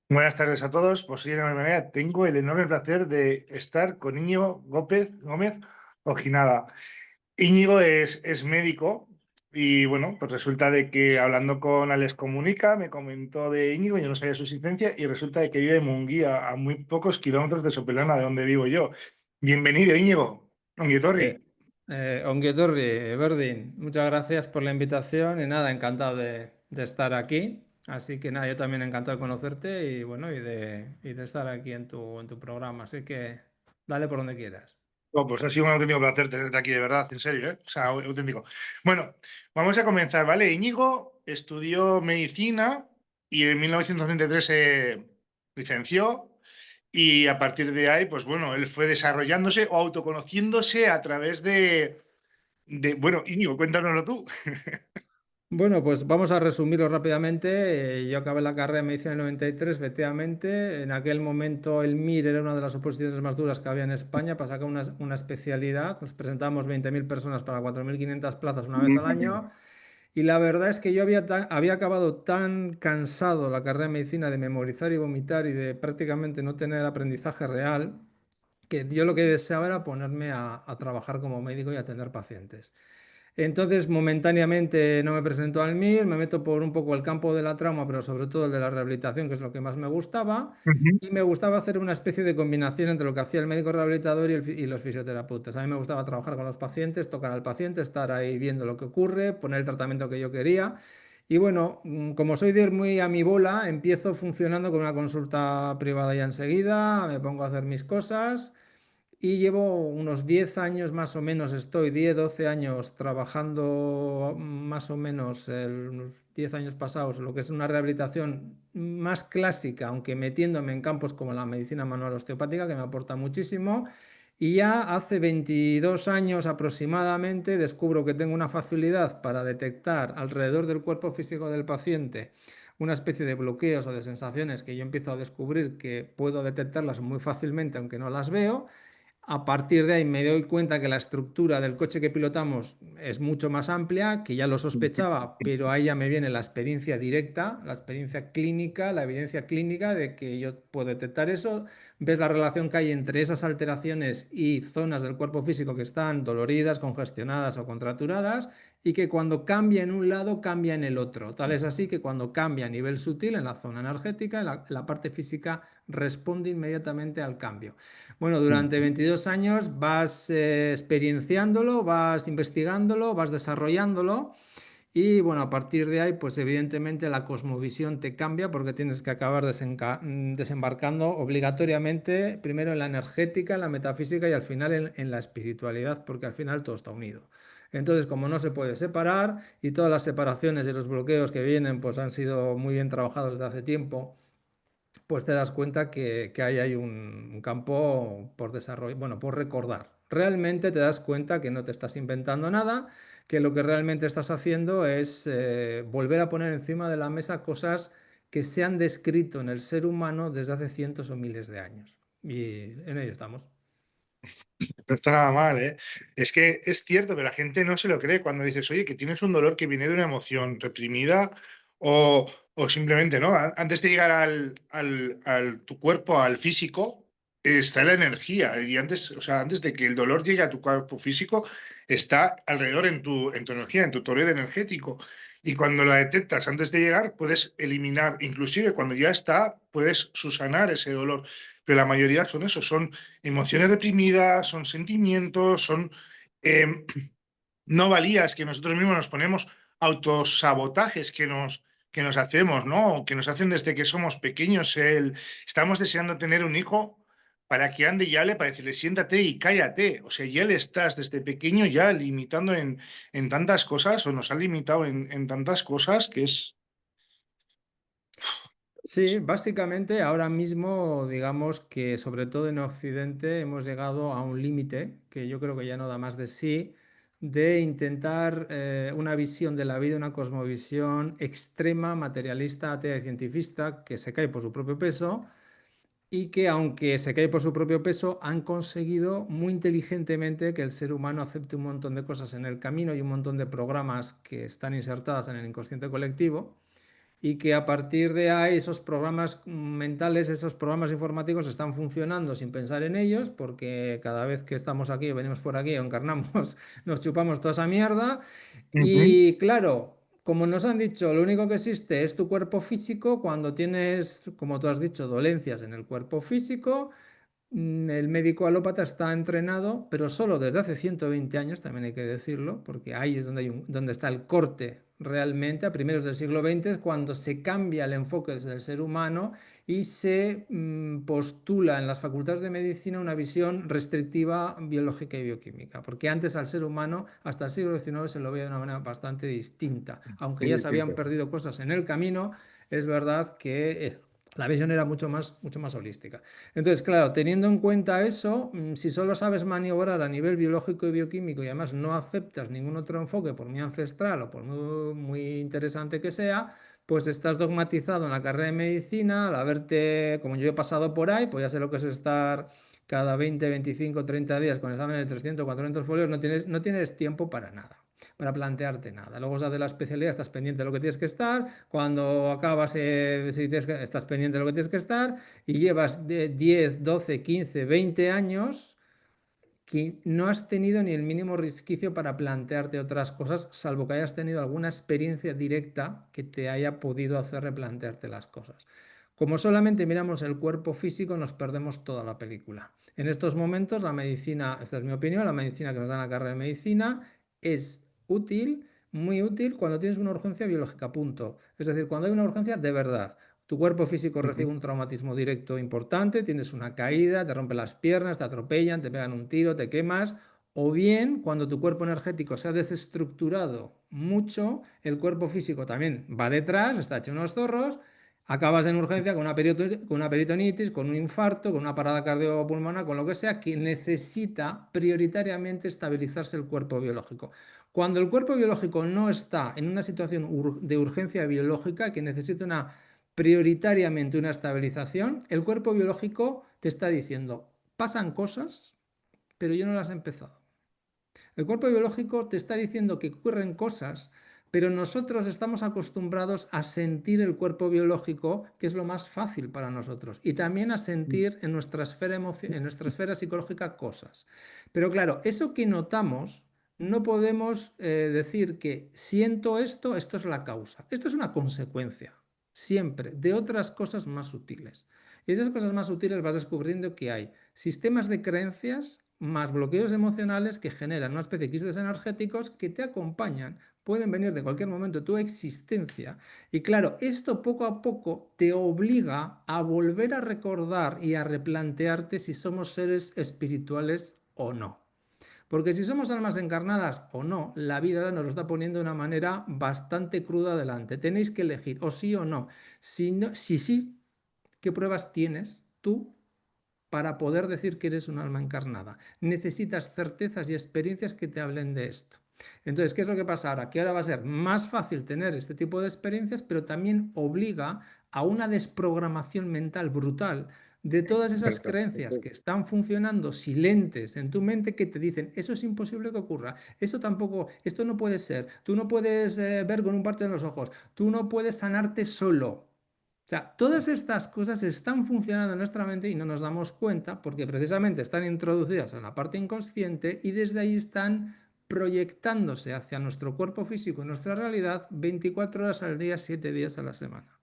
Buenas tardes a todos. Pues sí, de alguna manera tengo el enorme placer de estar con Íñigo Gómez Ojinaga. Íñigo es médico y bueno, pues resulta de que hablando con Alex Comunica me comentó de Íñigo, yo no sabía su existencia y resulta de que vive en Munguía, a muy pocos kilómetros de Sopelana, de donde vivo yo. Bienvenido, Íñigo. Eh, Onguietorri. Ongi etorri, Berdin, muchas gracias por la invitación y nada, encantado de estar aquí. Así que nada, yo también encantado de conocerte y bueno, y de estar aquí en tu programa. Así que dale por donde quieras. Oh, pues ha sido un auténtico placer tenerte aquí, de verdad, en serio, ¿eh? O sea, auténtico. Bueno, vamos a comenzar, ¿vale? Íñigo estudió medicina y en 1933 se licenció y a partir de ahí, pues bueno, él fue desarrollándose o autoconociéndose a través bueno, Íñigo, cuéntanoslo tú. Bueno, pues vamos a resumirlo rápidamente. Yo acabé la carrera de medicina en el 93, efectivamente. En aquel momento el MIR era una de las oposiciones más duras que había en España para sacar una especialidad. Nos presentábamos 20.000 personas para 4.500 plazas una vez al año. Y la verdad es que yo había acabado tan cansado la carrera de medicina de memorizar y vomitar y de prácticamente no tener aprendizaje real, que yo lo que deseaba era ponerme a trabajar como médico y atender pacientes. Entonces, momentáneamente no me presento al MIR, me meto por un poco el campo de la trauma, pero sobre todo el de la rehabilitación, que es lo que más me gustaba. Ujú. Y me gustaba hacer una especie de combinación entre lo que hacía el médico rehabilitador y los fisioterapeutas. A mí me gustaba trabajar con los pacientes, tocar al paciente, estar ahí viendo lo que ocurre, poner el tratamiento que yo quería. Y bueno, como soy de ir muy a mi bola, empiezo funcionando con una consulta privada ya enseguida, me pongo a hacer mis cosas. Y llevo unos 10 años más o menos, estoy 10 12 años trabajando más o menos, unos 10 años pasados, lo que es una rehabilitación más clásica, aunque metiéndome en campos como la medicina manual osteopática, que me aporta muchísimo. Y ya hace 22 años aproximadamente descubro que tengo una facilidad para detectar alrededor del cuerpo físico del paciente una especie de bloqueos o de sensaciones que yo empiezo a descubrir que puedo detectarlas muy fácilmente aunque no las veo. A partir de ahí me doy cuenta que la estructura del coche que pilotamos es mucho más amplia, que ya lo sospechaba, pero ahí ya me viene la experiencia directa, la experiencia clínica, la evidencia clínica de que yo puedo detectar eso. Ves la relación que hay entre esas alteraciones y zonas del cuerpo físico que están doloridas, congestionadas o contracturadas, y que cuando cambia en un lado, cambia en el otro. Tal es así que cuando cambia a nivel sutil en la zona energética, la parte física responde inmediatamente al cambio. Bueno, durante 22 años vas experienciándolo, vas investigándolo, vas desarrollándolo y bueno, a partir de ahí, pues evidentemente la cosmovisión te cambia porque tienes que acabar desembarcando obligatoriamente primero en la energética, en la metafísica y al final en la espiritualidad, porque al final todo está unido. Entonces, como no se puede separar y todas las separaciones y los bloqueos que vienen, pues han sido muy bien trabajados desde hace tiempo, pues te das cuenta que ahí hay un campo por desarrollo, bueno, por recordar. Realmente te das cuenta que no te estás inventando nada, que lo que realmente estás haciendo es volver a poner encima de la mesa cosas que se han descrito en el ser humano desde hace cientos o miles de años. Y en ello estamos. No está nada mal, ¿eh? Es que es cierto, pero la gente no se lo cree cuando dices, oye, que tienes un dolor que viene de una emoción reprimida o simplemente, ¿no? Antes de llegar al tu cuerpo, al físico, está la energía. Y antes, o sea, antes de que el dolor llegue a tu cuerpo físico, está alrededor en tu energía, en tu torrente energético. Y cuando la detectas antes de llegar, puedes eliminar, inclusive cuando ya está, puedes subsanar ese dolor. Pero la mayoría son eso, son emociones reprimidas, son sentimientos, son eh, no valías que nosotros mismos nos ponemos, autosabotajes que nos hacemos, ¿no? Que nos hacen desde que somos pequeños. Estamos deseando tener un hijo para que ande y hable, para decirle siéntate y cállate. O sea, ya le estás desde pequeño ya limitando en tantas cosas, o nos ha limitado en tantas cosas que es. Sí, básicamente ahora mismo digamos que sobre todo en Occidente hemos llegado a un límite que yo creo que ya no da más de sí, de intentar una visión de la vida, una cosmovisión extrema, materialista, atea y cientifista, que se cae por su propio peso y que aunque se cae por su propio peso, han conseguido muy inteligentemente que el ser humano acepte un montón de cosas en el camino y un montón de programas que están insertadas en el inconsciente colectivo y que a partir de ahí esos programas mentales, esos programas informáticos están funcionando sin pensar en ellos, porque cada vez que estamos aquí o venimos por aquí o encarnamos, nos chupamos toda esa mierda. Ujú. Y claro, como nos han dicho, lo único que existe es tu cuerpo físico. Cuando tienes, como tú has dicho, dolencias en el cuerpo físico, el médico alópata está entrenado, pero solo desde hace 120 años, también hay que decirlo, porque ahí es donde, donde está el corte realmente, a primeros del siglo XX, es cuando se cambia el enfoque desde el ser humano y se postula en las facultades de medicina una visión restrictiva biológica y bioquímica, porque antes al ser humano, hasta el siglo XIX, se lo veía de una manera bastante distinta, aunque ya Sí, se sí, habían perdido cosas en el camino. Es verdad que la visión era mucho más holística. Entonces, claro, teniendo en cuenta eso, si solo sabes maniobrar a nivel biológico y bioquímico y además no aceptas ningún otro enfoque, por muy ancestral o por muy interesante que sea, pues estás dogmatizado en la carrera de medicina. Al haberte, como yo he pasado por ahí, pues ya sé lo que es estar cada 20, 25, 30 días con exámenes de 300, 400 folios. No tienes tiempo para nada, para plantearte nada. Luego de la especialidad, estás pendiente de lo que tienes que estar. Cuando acabas, si estás pendiente de lo que tienes que estar, y llevas de 10, 12, 15, 20 años que no has tenido ni el mínimo resquicio para plantearte otras cosas, salvo que hayas tenido alguna experiencia directa que te haya podido hacer replantearte las cosas. Como solamente miramos el cuerpo físico, nos perdemos toda la película. En estos momentos, la medicina, esta es mi opinión, la medicina que nos da la carrera de medicina es útil, muy útil cuando tienes una urgencia biológica, punto. Es decir, cuando hay una urgencia de verdad. Tu cuerpo físico recibe ujú. un traumatismo directo importante, tienes una caída, te rompen las piernas, te atropellan, te pegan un tiro, te quemas. O bien, cuando tu cuerpo energético se ha desestructurado mucho, el cuerpo físico también va detrás, está hecho unos zorros, acabas en urgencia con una peritonitis, con un infarto, con una parada cardiopulmonar, con lo que sea, que necesita prioritariamente estabilizarse el cuerpo biológico. Cuando el cuerpo biológico no está en una situación de urgencia biológica, que necesita prioritariamente una estabilización, el cuerpo biológico te está diciendo, pasan cosas, pero yo no las he empezado. El cuerpo biológico te está diciendo que ocurren cosas, pero nosotros estamos acostumbrados a sentir el cuerpo biológico, que es lo más fácil para nosotros, y también a sentir en nuestra en nuestra esfera psicológica cosas. Pero claro, eso que notamos, no podemos decir que siento esto, esto es la causa. Esto es una consecuencia, siempre, de otras cosas más sutiles. Y esas cosas más sutiles vas descubriendo que hay sistemas de creencias más bloqueos emocionales que generan una especie de quistes energéticos que te acompañan, pueden venir de cualquier momento de tu existencia. Y claro, esto poco a poco te obliga a volver a recordar y a replantearte si somos seres espirituales o no. Porque si somos almas encarnadas o no, la vida nos lo está poniendo de una manera bastante cruda delante. Tenéis que elegir o sí o no. Si, no, si sí, ¿qué pruebas tienes tú para poder decir que eres un alma encarnada? Necesitas certezas y experiencias que te hablen de esto. Entonces, ¿qué es lo que pasa ahora? Que ahora va a ser más fácil tener este tipo de experiencias, pero también obliga a una desprogramación mental brutal de todas esas Cierto. creencias que están funcionando silentes en tu mente, que te dicen, eso es imposible que ocurra, eso tampoco, esto no puede ser, tú no puedes ver con un parche en los ojos, tú no puedes sanarte solo. O sea, todas estas cosas están funcionando en nuestra mente y no nos damos cuenta porque precisamente están introducidas en la parte inconsciente y desde ahí están proyectándose hacia nuestro cuerpo físico y nuestra realidad 24 horas al día, 7 días a la semana.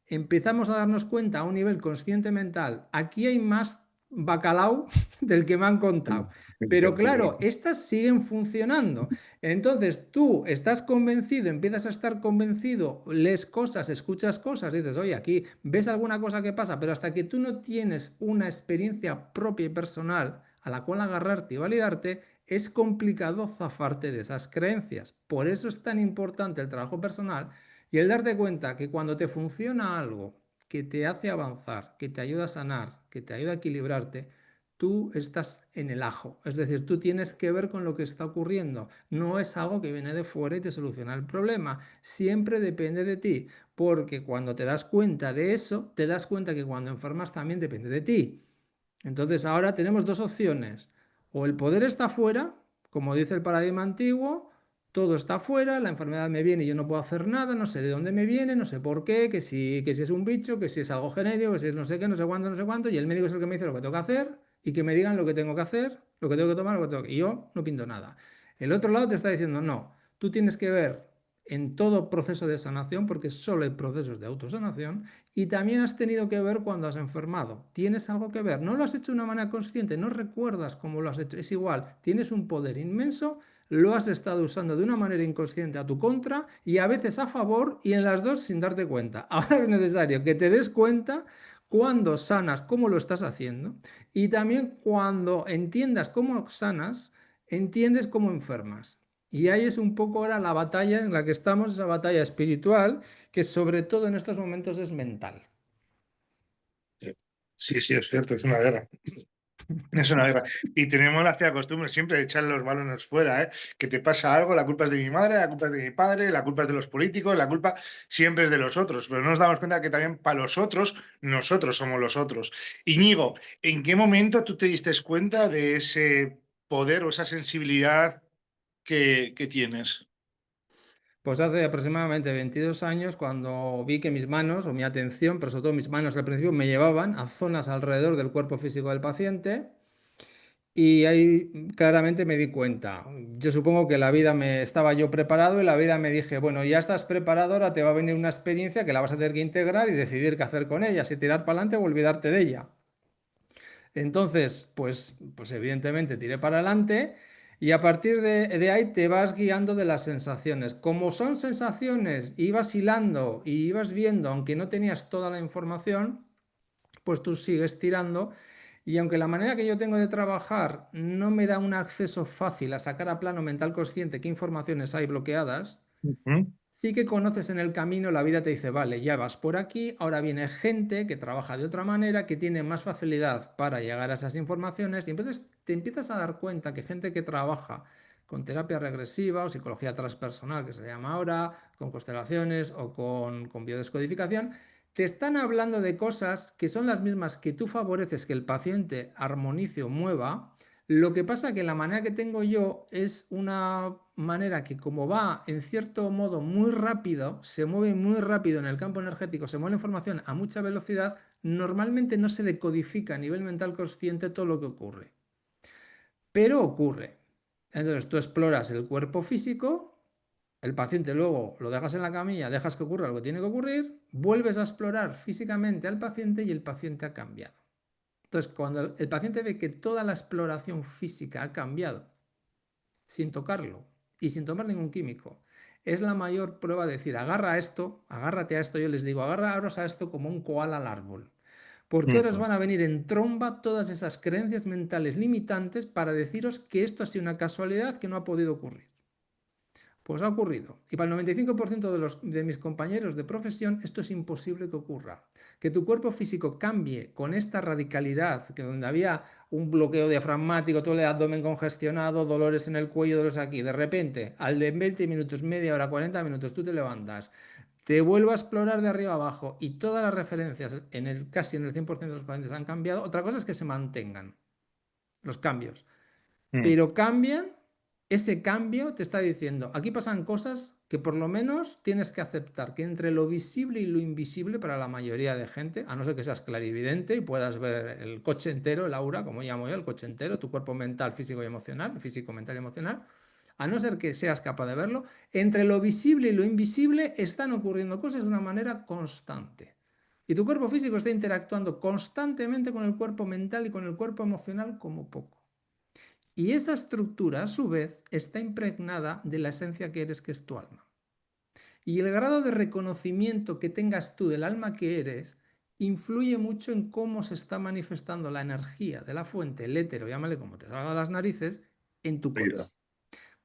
Empezamos a darnos cuenta a un nivel consciente mental, aquí hay más bacalao del que me han contado. Pero claro, estas siguen funcionando. Entonces tú estás convencido, empiezas a estar convencido, lees cosas, escuchas cosas, dices, oye, aquí ves alguna cosa que pasa, pero hasta que tú no tienes una experiencia propia y personal a la cual agarrarte y validarte, es complicado zafarte de esas creencias. Por eso es tan importante el trabajo personal y el darte cuenta que cuando te funciona algo que te hace avanzar, que te ayuda a sanar, que te ayuda a equilibrarte, tú estás en el ajo. Es decir, tú tienes que ver con lo que está ocurriendo. No es algo que viene de fuera y te soluciona el problema. Siempre depende de ti. Porque cuando te das cuenta de eso, te das cuenta que cuando enfermas también depende de ti. Entonces ahora tenemos dos opciones. O el poder está fuera, como dice el paradigma antiguo, todo está afuera, la enfermedad me viene y yo no puedo hacer nada, no sé de dónde me viene, no sé por qué, que si es un bicho, que si es algo genético, que si es no sé qué, no sé cuánto, y el médico es el que me dice lo que tengo que hacer y que me digan lo que tengo que hacer, lo que tengo que tomar, lo que tengo que... Y yo no pinto nada. El otro lado te está diciendo, no, tú tienes que ver en todo proceso de sanación, porque solo hay procesos de autosanación, y también has tenido que ver cuando has enfermado. Tienes algo que ver. No lo has hecho de una manera consciente, no recuerdas cómo lo has hecho. Es igual, tienes un poder inmenso, lo has estado usando de una manera inconsciente a tu contra y a veces a favor y en las dos sin darte cuenta. Ahora es necesario que te des cuenta cuando sanas, cómo lo estás haciendo y también cuando entiendas cómo sanas, entiendes cómo enfermas. Y ahí es un poco ahora la batalla en la que estamos, esa batalla espiritual, que sobre todo en estos momentos es mental. Sí, sí, es cierto, es una guerra. Es una guerra. Y tenemos la fea costumbre siempre de echar los balones fuera, ¿eh? Que te pasa algo, la culpa es de mi madre, la culpa es de mi padre, la culpa es de los políticos, la culpa siempre es de los otros. Pero no nos damos cuenta que también para los otros, nosotros somos los otros. Íñigo, ¿en qué momento tú te diste cuenta de ese poder o esa sensibilidad que tienes? Pues hace aproximadamente 22 años cuando vi que mis manos, o mi atención, pero sobre todo mis manos al principio, me llevaban a zonas alrededor del cuerpo físico del paciente y ahí claramente me di cuenta. Yo supongo que la vida me estaba yo preparado y la vida me dije, bueno, ya estás preparado, ahora te va a venir una experiencia que la vas a tener que integrar y decidir qué hacer con ella, si tirar para adelante o olvidarte de ella. Entonces, pues evidentemente tiré para adelante y a partir de ahí te vas guiando de las sensaciones. Como son sensaciones, ibas hilando y ibas viendo, aunque no tenías toda la información, pues tú sigues tirando. Y aunque la manera que yo tengo de trabajar no me da un acceso fácil a sacar a plano mental consciente qué informaciones hay bloqueadas, Ujú, sí que conoces en el camino, la vida te dice, vale, ya vas por aquí, ahora viene gente que trabaja de otra manera, que tiene más facilidad para llegar a esas informaciones y entonces te empiezas a dar cuenta que gente que trabaja con terapia regresiva o psicología transpersonal, que se llama ahora, con constelaciones o con biodescodificación, te están hablando de cosas que son las mismas que tú favoreces que el paciente armonice o mueva. Lo que pasa que la manera que tengo yo es una manera que como va en cierto modo muy rápido, se mueve muy rápido en el campo energético, se mueve la información a mucha velocidad, normalmente no se decodifica a nivel mental consciente todo lo que ocurre. Pero ocurre. Entonces tú exploras el cuerpo físico, el paciente luego lo dejas en la camilla, dejas que ocurra lo que tiene que ocurrir, vuelves a explorar físicamente al paciente y el paciente ha cambiado. Entonces, cuando el paciente ve que toda la exploración física ha cambiado, sin tocarlo y sin tomar ningún químico, es la mayor prueba de decir, agarra a esto, agárrate a esto, yo les digo, agarraros a esto como un koala al árbol. Porque ahora os ujú, van a venir en tromba todas esas creencias mentales limitantes para deciros que esto ha sido una casualidad que no ha podido ocurrir. Pues ha ocurrido. Y para el 95% de mis compañeros de profesión esto es imposible que ocurra. Que tu cuerpo físico cambie con esta radicalidad, que donde había un bloqueo diafragmático, todo el abdomen congestionado, dolores en el cuello, dolores aquí, de repente, al de 20 minutos, media hora, 40 minutos, tú te levantas, te vuelvo a explorar de arriba abajo y todas las referencias casi en el 100% de los pacientes han cambiado. Otra cosa es que se mantengan los cambios, ujú, pero cambian, ese cambio te está diciendo, aquí pasan cosas que por lo menos tienes que aceptar, que entre lo visible y lo invisible para la mayoría de gente, a no ser que seas clarividente y puedas ver el coche entero, el aura, como llamo yo, el coche entero, tu cuerpo mental, físico y emocional, físico, mental y emocional, a no ser que seas capaz de verlo, entre lo visible y lo invisible están ocurriendo cosas de una manera constante. Y tu cuerpo físico está interactuando constantemente con el cuerpo mental y con el cuerpo emocional como poco. Y esa estructura, a su vez, está impregnada de la esencia que eres, que es tu alma. Y el grado de reconocimiento que tengas tú del alma que eres influye mucho en cómo se está manifestando la energía de la fuente, el étero, llámale como te salga de las narices, en tu coche. vida.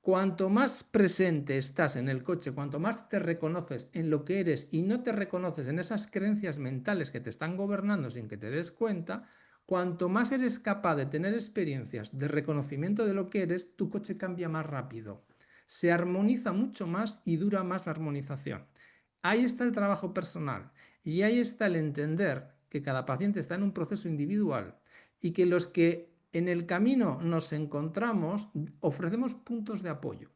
Cuanto más presente estás en el coche, cuanto más te reconoces en lo que eres y no te reconoces en esas creencias mentales que te están gobernando sin que te des cuenta, cuanto más eres capaz de tener experiencias de reconocimiento de lo que eres, tu coche cambia más rápido. Se armoniza mucho más y dura más la armonización. Ahí está el trabajo personal y ahí está el entender que cada paciente está en un proceso individual y que los que en el camino nos encontramos ofrecemos puntos de apoyo.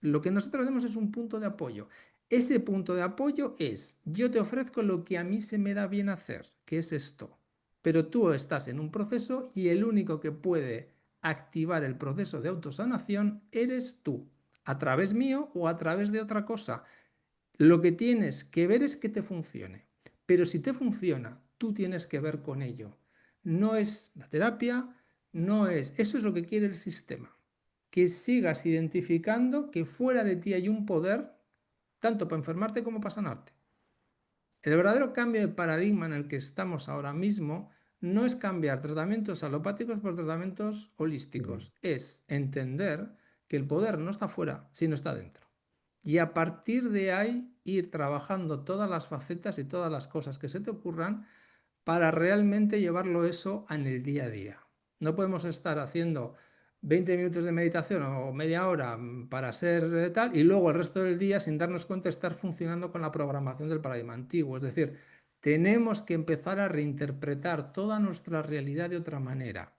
Lo que nosotros hacemos es un punto de apoyo. Ese punto de apoyo es, yo te ofrezco lo que a mí se me da bien hacer, que es esto. Pero tú estás en un proceso y el único que puede activar el proceso de autosanación eres tú, a través mío o a través de otra cosa. Lo que tienes que ver es que te funcione. Pero si te funciona, tú tienes que ver con ello. No es la terapia, no es... Eso es lo que quiere el sistema. Que sigas identificando que fuera de ti hay un poder, tanto para enfermarte como para sanarte. El verdadero cambio de paradigma en el que estamos ahora mismo no es cambiar tratamientos alopáticos por tratamientos holísticos, es entender que el poder no está fuera, sino está dentro. Y a partir de ahí ir trabajando todas las facetas y todas las cosas que se te ocurran para realmente llevarlo eso en el día a día. No podemos estar haciendo 20 minutos de meditación o media hora para ser tal y luego el resto del día sin darnos cuenta estar funcionando con la programación del paradigma antiguo. Es decir, tenemos que empezar a reinterpretar toda nuestra realidad de otra manera.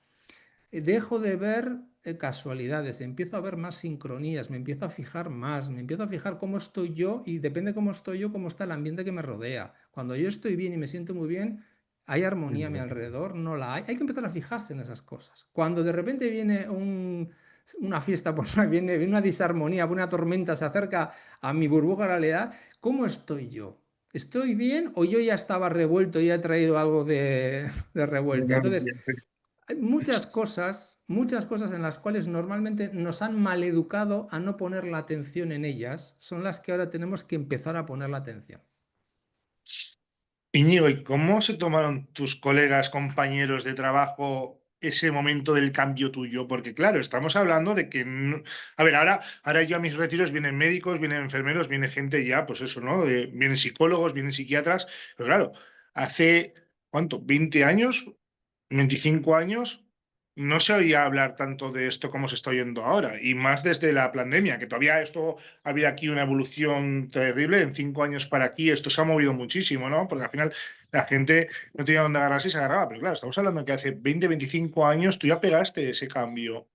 Dejo de ver casualidades, empiezo a ver más sincronías, me empiezo a fijar más, me empiezo a fijar cómo estoy yo y depende cómo estoy yo, cómo está el ambiente que me rodea. Cuando yo estoy bien y me siento muy bien, hay armonía a mi alrededor, no la hay. Hay que empezar a fijarse en esas cosas. Cuando de repente viene una fiesta, viene una disarmonía, una tormenta, se acerca a mi burbuja de realidad, ¿cómo estoy yo? ¿Estoy bien o yo ya estaba revuelto y ya he traído algo de revuelto? Entonces, hay muchas cosas en las cuales normalmente nos han maleducado a no poner la atención en ellas, son las que ahora tenemos que empezar a poner la atención. Íñigo, ¿y cómo se tomaron tus colegas, compañeros de trabajo ese momento del cambio tuyo? Porque claro, estamos hablando de que... A ver, ahora yo a mis retiros vienen médicos, vienen enfermeros, viene gente ya, pues eso, ¿no? Vienen psicólogos, vienen psiquiatras, pero claro, hace, ¿cuánto? ¿20 años? ¿25 años? No se oía hablar tanto de esto como se está oyendo ahora, y más desde la pandemia, que todavía esto había aquí una evolución terrible. En 5 años para aquí esto se ha movido muchísimo, ¿no? Porque al final la gente no tenía dónde agarrarse y se agarraba. Pero claro, estamos hablando que hace 20, 25 años tú ya pegaste ese cambio.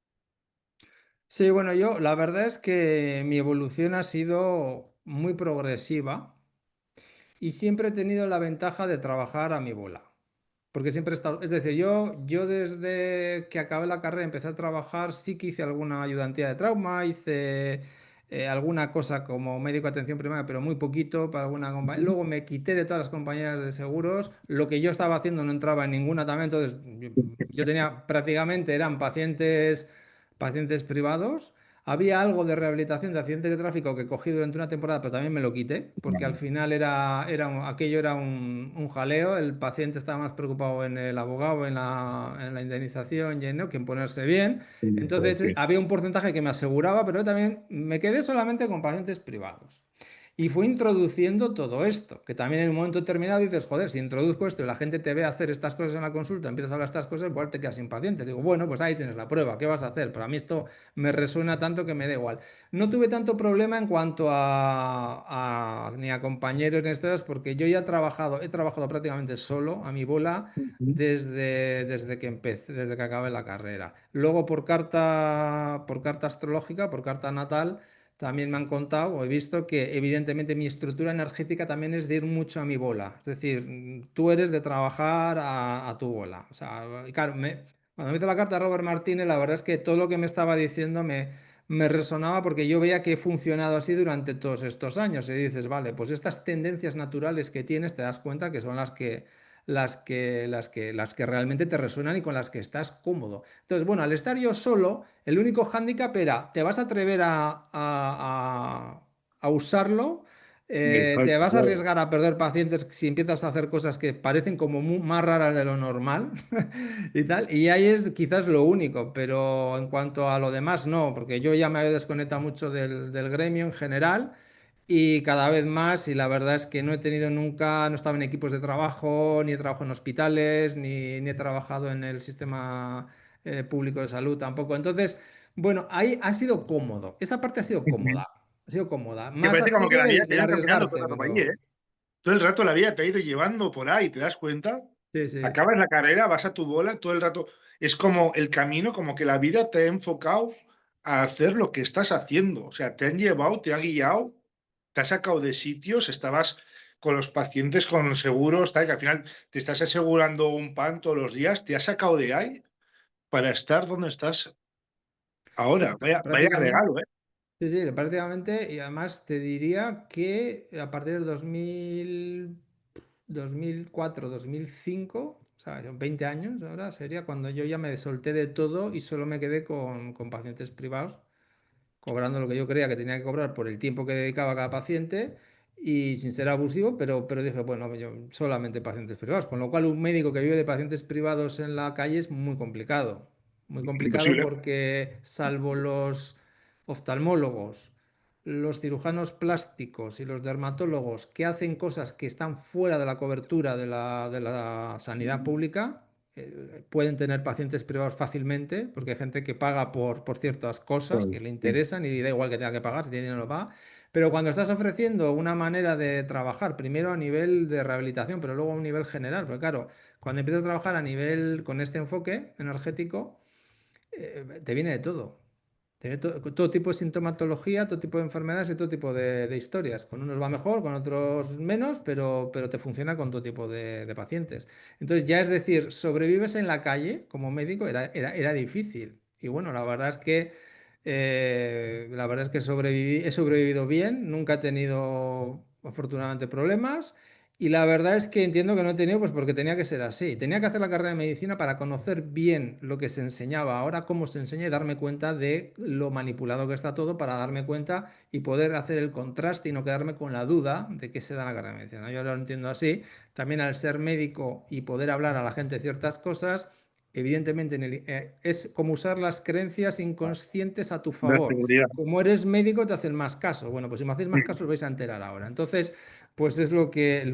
Sí, bueno, yo la verdad es que mi evolución ha sido muy progresiva y siempre he tenido la ventaja de trabajar a mi bola. Porque siempre he estado, es decir, yo desde que acabé la carrera empecé a trabajar, sí que hice alguna ayudantía de trauma, hice alguna cosa como médico de atención primaria, pero muy poquito para alguna compañía. Ujú. Luego me quité de todas las compañías de seguros, lo que yo estaba haciendo no entraba en ninguna también, entonces yo tenía prácticamente, eran pacientes privados. Había algo de rehabilitación de accidentes de tráfico que cogí durante una temporada, pero también me lo quité, porque al final aquello era un jaleo. El paciente estaba más preocupado en el abogado, en la indemnización y que en ponerse bien. Entonces Sí. había un porcentaje que me aseguraba, pero también me quedé solamente con pacientes privados. Y fue introduciendo todo esto, que también en un momento determinado dices, joder, si introduzco esto y la gente te ve hacer estas cosas en la consulta, empiezas a hablar estas cosas, igual te quedas impaciente. Digo, bueno, pues ahí tienes la prueba, ¿qué vas a hacer? Pero a mí esto me resuena tanto que me da igual. No tuve tanto problema en cuanto ni a compañeros ni a historias, porque yo ya he trabajado prácticamente solo, a mi bola, Ujú. desde que empecé, desde que acabé la carrera. Luego por carta astrológica, por carta natal. También me han contado o he visto que evidentemente mi estructura energética también es de ir mucho a mi bola. Es decir, tú eres de trabajar a tu bola. O sea, y claro, cuando me hizo la carta a Robert Martínez, la verdad es que todo lo que me estaba diciendo me resonaba porque yo veía que he funcionado así durante todos estos años. Y dices, vale, pues estas tendencias naturales que tienes, te das cuenta que son las que realmente te resuenan y con las que estás cómodo. Entonces, bueno, al estar yo solo, el único hándicap era, ¿te vas a atrever a usarlo? ¿Te Exacto, vas a claro. arriesgar a perder pacientes si empiezas a hacer cosas que parecen como más raras de lo normal y tal? Y ahí es quizás lo único, pero en cuanto a lo demás, no, porque yo ya me había desconectado mucho del gremio en general y cada vez más, y la verdad es que no he tenido nunca, no estaba en equipos de trabajo, ni he trabajado en hospitales, ni he trabajado en el sistema público de salud tampoco. Entonces, bueno, ahí ha sido cómodo. Esa parte ha sido Ujú. cómoda. Ha sido cómoda. Que Más ha parece como que sido la vida te el ha ido encaminando todo arriesgarte, el rato por allí, ¿eh? pero Todo el rato la vida te ha ido llevando por ahí, ¿te das cuenta? sí, sí. Acabas la carrera, vas a tu bola, todo el rato. Es como el camino, como que la vida te ha enfocado. a hacer lo que estás haciendo. O sea, te han llevado, te ha guiado, te ha sacado de sitios, estabas con los pacientes con seguros, tal, que al final te estás asegurando un pan todos los días, te ha sacado de ahí para estar donde estás Sí, ahora. Vaya prácticamente. regalo, ¿eh? Sí, sí, prácticamente, y además te diría que a partir del 2004, 2005, o sea, son 20 años ahora, sería cuando yo ya me solté de todo y solo me quedé con pacientes privados, cobrando lo que yo creía que tenía que cobrar por el tiempo que dedicaba a cada paciente y sin ser abusivo, pero dije, bueno, yo solamente pacientes privados, con lo cual un médico que vive de pacientes privados en la calle es muy complicado Imposible. porque salvo los oftalmólogos, los cirujanos plásticos y los dermatólogos que hacen cosas que están fuera de la cobertura de la sanidad pública, pueden tener pacientes privados fácilmente, porque hay gente que paga por ciertas cosas que le Sí. interesan y da igual que tenga que pagar, si tiene dinero lo paga. Pero cuando estás ofreciendo una manera de trabajar, primero a nivel de rehabilitación, pero luego a un nivel general, porque claro, cuando empiezas a trabajar a nivel con este enfoque energético, te viene de todo. Tiene todo tipo de sintomatología, todo tipo de enfermedades y todo tipo de historias. Con unos va mejor, con otros menos, pero te funciona con todo tipo de pacientes. Entonces, ya es decir, sobrevives en la calle como médico era difícil. Y bueno, la verdad es que he sobrevivido bien, nunca he tenido afortunadamente problemas. Y la verdad es que entiendo que no he tenido, pues porque tenía que ser así. Tenía que hacer la carrera de medicina para conocer bien lo que se enseñaba ahora, cómo se enseña y darme cuenta de lo manipulado que está todo para darme cuenta y poder hacer el contraste y no quedarme con la duda de qué se da en la carrera de medicina. Yo lo entiendo así. También al ser médico y poder hablar a la gente ciertas cosas, evidentemente es como usar las creencias inconscientes a tu De favor. seguridad. Como eres médico, te hacen más caso. Bueno, pues si me hacéis más caso, os vais a enterar ahora. Entonces, pues es lo que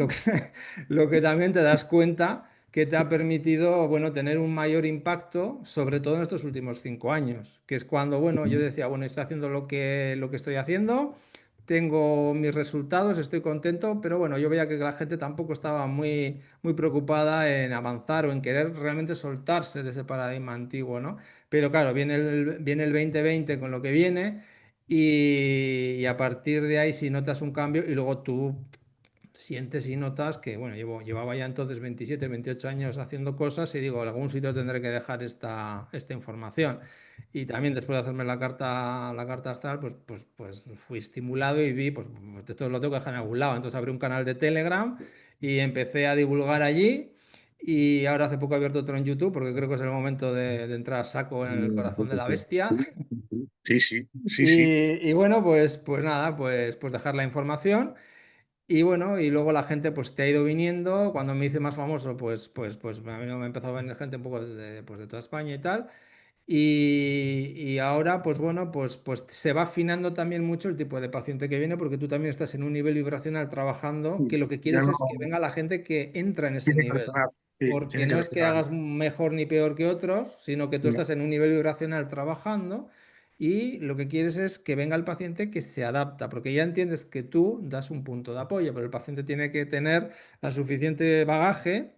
también te das cuenta que te ha permitido, bueno, tener un mayor impacto, sobre todo en estos últimos 5 años, que es cuando, bueno, yo decía, bueno, estoy haciendo lo que estoy haciendo, tengo mis resultados, estoy contento, pero bueno, yo veía que la gente tampoco estaba muy, muy preocupada en avanzar o en querer realmente soltarse de ese paradigma antiguo, ¿no? Pero claro, viene el 2020 con lo que viene y a partir de ahí si notas un cambio y luego tú sientes y notas que, bueno, llevaba ya entonces 27, 28 años haciendo cosas y digo, en algún sitio tendré que dejar esta información. Y también después de hacerme la carta astral, pues fui estimulado y vi, pues esto lo tengo que dejar en algún lado. Entonces abrí un canal de Telegram y empecé a divulgar allí. Y ahora hace poco he abierto otro en YouTube porque creo que es el momento de entrar a saco en el corazón de la bestia. Sí, sí, sí, sí. Y bueno, pues nada, pues dejar la información. Y bueno, y luego la gente pues te ha ido viniendo. Cuando me hice más famoso, pues a mí me empezó a venir gente un poco pues, de toda España y tal. Y ahora, pues bueno, pues se va afinando también mucho el tipo de paciente que viene, porque tú también estás en un nivel vibracional trabajando, que lo que Ya quieres no es que venga la gente que entra en ese tiene que nivel. resonar. Sí, Porque tiene que no es que resonar. hagas mejor ni peor que otros, sino que tú No. estás en un nivel vibracional trabajando y lo que quieres es que venga el paciente que se adapta, porque ya entiendes que tú das un punto de apoyo, pero el paciente tiene que tener la suficiente bagaje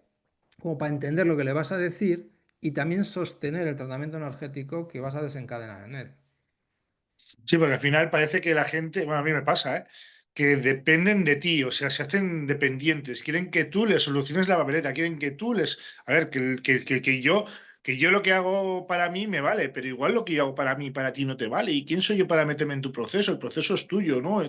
como para entender lo que le vas a decir y también sostener el tratamiento energético que vas a desencadenar en él. Sí, porque al final parece que la gente, bueno, a mí me pasa, ¿eh? Que dependen de ti, o sea, se hacen dependientes, quieren que tú les soluciones la papeleta, quieren que tú les... A ver, que yo lo que hago para mí me vale, pero igual lo que yo hago para mí, para ti no te vale. ¿Y quién soy yo para meterme en tu proceso? El proceso es tuyo, ¿no?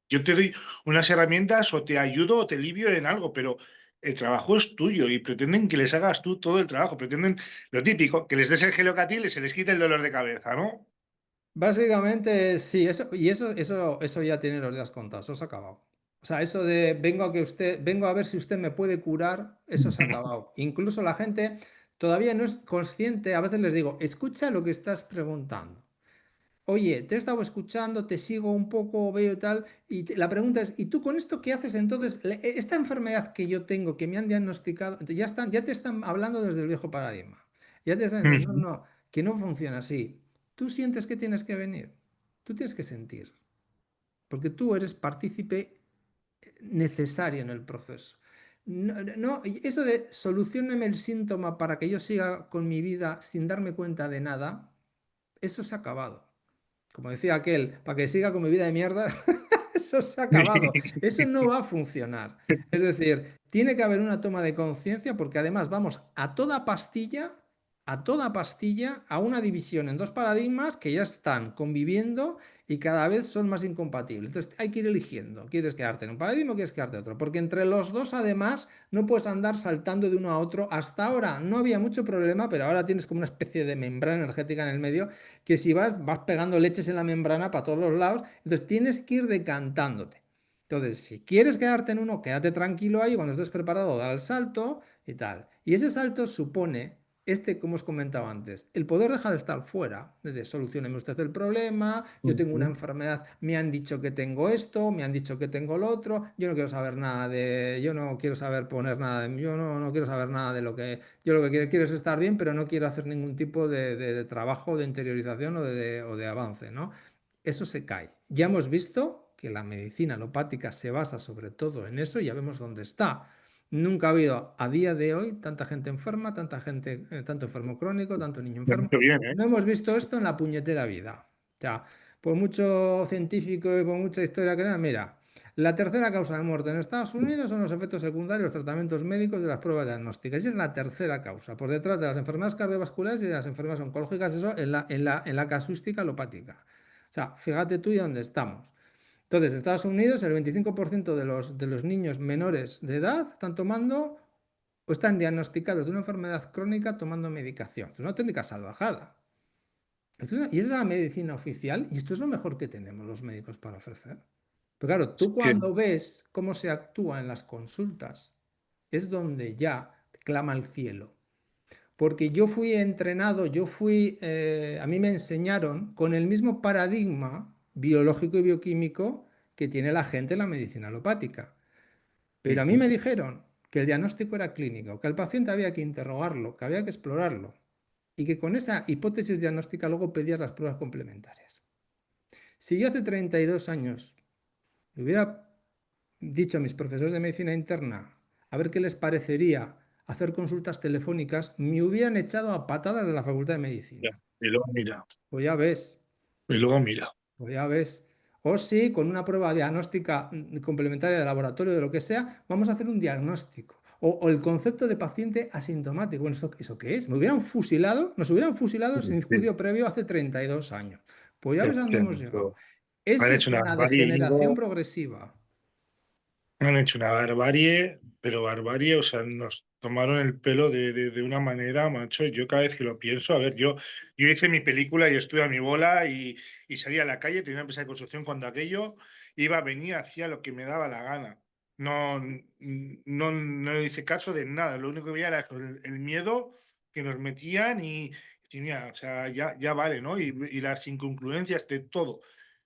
Yo te doy unas herramientas o te ayudo o te alivio en algo, pero el trabajo es tuyo y pretenden que les hagas tú todo el trabajo, pretenden lo típico, que les des el gelocatil y se les quite el dolor de cabeza, ¿no? Básicamente, sí, eso ya tiene los días contados, eso se ha acabado. O sea, eso de vengo a ver si usted me puede curar, eso se ha acabado. Incluso la gente todavía no es consciente, a veces les digo, escucha lo que estás preguntando. Oye, te he estado escuchando, te sigo un poco, veo y tal, y la pregunta es, ¿y tú con esto qué haces entonces? Esta enfermedad que yo tengo, que me han diagnosticado, entonces ya te están hablando desde el viejo paradigma. Ya te están diciendo, no, no, que no funciona así. Tú sientes que tienes que venir, tú tienes que sentir, porque tú eres partícipe necesario en el proceso. No, no, eso de solucioneme el síntoma para que yo siga con mi vida sin darme cuenta de nada, eso se ha acabado. como decía aquel, para que siga con mi vida de mierda, eso se ha acabado. Eso no va a funcionar. Es decir, tiene que haber una toma de conciencia porque además vamos a toda pastilla, a una división en dos paradigmas que ya están conviviendo y cada vez son más incompatibles. Entonces hay que ir eligiendo. ¿Quieres quedarte en un paradigma o quieres quedarte en otro? Porque entre los dos, además, no puedes andar saltando de uno a otro. Hasta ahora no había mucho problema, pero ahora tienes como una especie de membrana energética en el medio que si vas pegando leches en la membrana para todos los lados, entonces tienes que ir decantándote. Entonces, si quieres quedarte en uno, quédate tranquilo ahí, cuando estés preparado, da el salto y tal. Y ese salto supone, como os comentaba antes, el poder deja de estar fuera, de solucioneme usted el problema, yo tengo una enfermedad, me han dicho que tengo esto, me han dicho que tengo lo otro, yo no quiero saber nada yo no quiero saber poner nada yo no quiero saber nada de lo que, yo lo que quiero es estar bien, pero no quiero hacer ningún tipo de trabajo de interiorización o de avance, ¿no? Eso se cae. Ya hemos visto que la medicina alopática se basa sobre todo en eso y ya vemos dónde está. Nunca ha habido a día de hoy tanta gente enferma, tanta gente, tanto enfermo crónico, tanto niño Me ha enfermo. dicho bien, ¿eh? No hemos visto esto en la puñetera vida. O sea, por mucho científico y por mucha historia que da, mira, la tercera causa de muerte en Estados Unidos son los efectos secundarios, los tratamientos médicos de las pruebas diagnósticas. Y es la tercera causa, por detrás de las enfermedades cardiovasculares y de las enfermedades oncológicas, eso en la casuística alopática. O sea, fíjate tú y dónde estamos. Entonces, en Estados Unidos, el 25% de los niños menores de edad están tomando o están diagnosticados de una enfermedad crónica tomando medicación. Es una auténtica salvajada. Y esa es la medicina oficial y esto es lo mejor que tenemos los médicos para ofrecer. Pero claro, Es tú que, cuando ves cómo se actúa en las consultas, es donde ya clama el cielo. Porque yo fui entrenado, a mí me enseñaron con el mismo paradigma biológico y bioquímico que tiene la gente en la medicina alopática. Pero a mí me dijeron que el diagnóstico era clínico, que al paciente había que interrogarlo, que había que explorarlo y que con esa hipótesis diagnóstica luego pedías las pruebas complementarias. Si yo hace 32 años le hubiera dicho a mis profesores de medicina interna a ver qué les parecería hacer consultas telefónicas, me hubieran echado a patadas de la Facultad de ya, Medicina. y luego mira, Pues ya ves, y luego mira. pues ya ves. O sí, con una prueba diagnóstica complementaria de laboratorio, de lo que sea, vamos a hacer un diagnóstico. O el concepto de paciente asintomático. Bueno, ¿eso qué es? Nos hubieran fusilado sin Sí, juicio previo hace 32 años. Pues ya es ves a dónde que hemos llegado. han Eso es hecho una una barbarie, degeneración Íñigo. progresiva. Han hecho una barbarie, pero barbarie, o sea, nos tomaron el pelo de una manera, macho. Yo cada vez que lo pienso, a ver, yo hice mi película y estuve a mi bola y salía a la calle, tenía una empresa de construcción cuando aquello iba, venía, hacía lo que me daba la gana. No le hice caso de nada, lo único que veía era eso, el miedo que nos metían y mira, o sea, ya vale, ¿no? Y las inconcluencias de todo.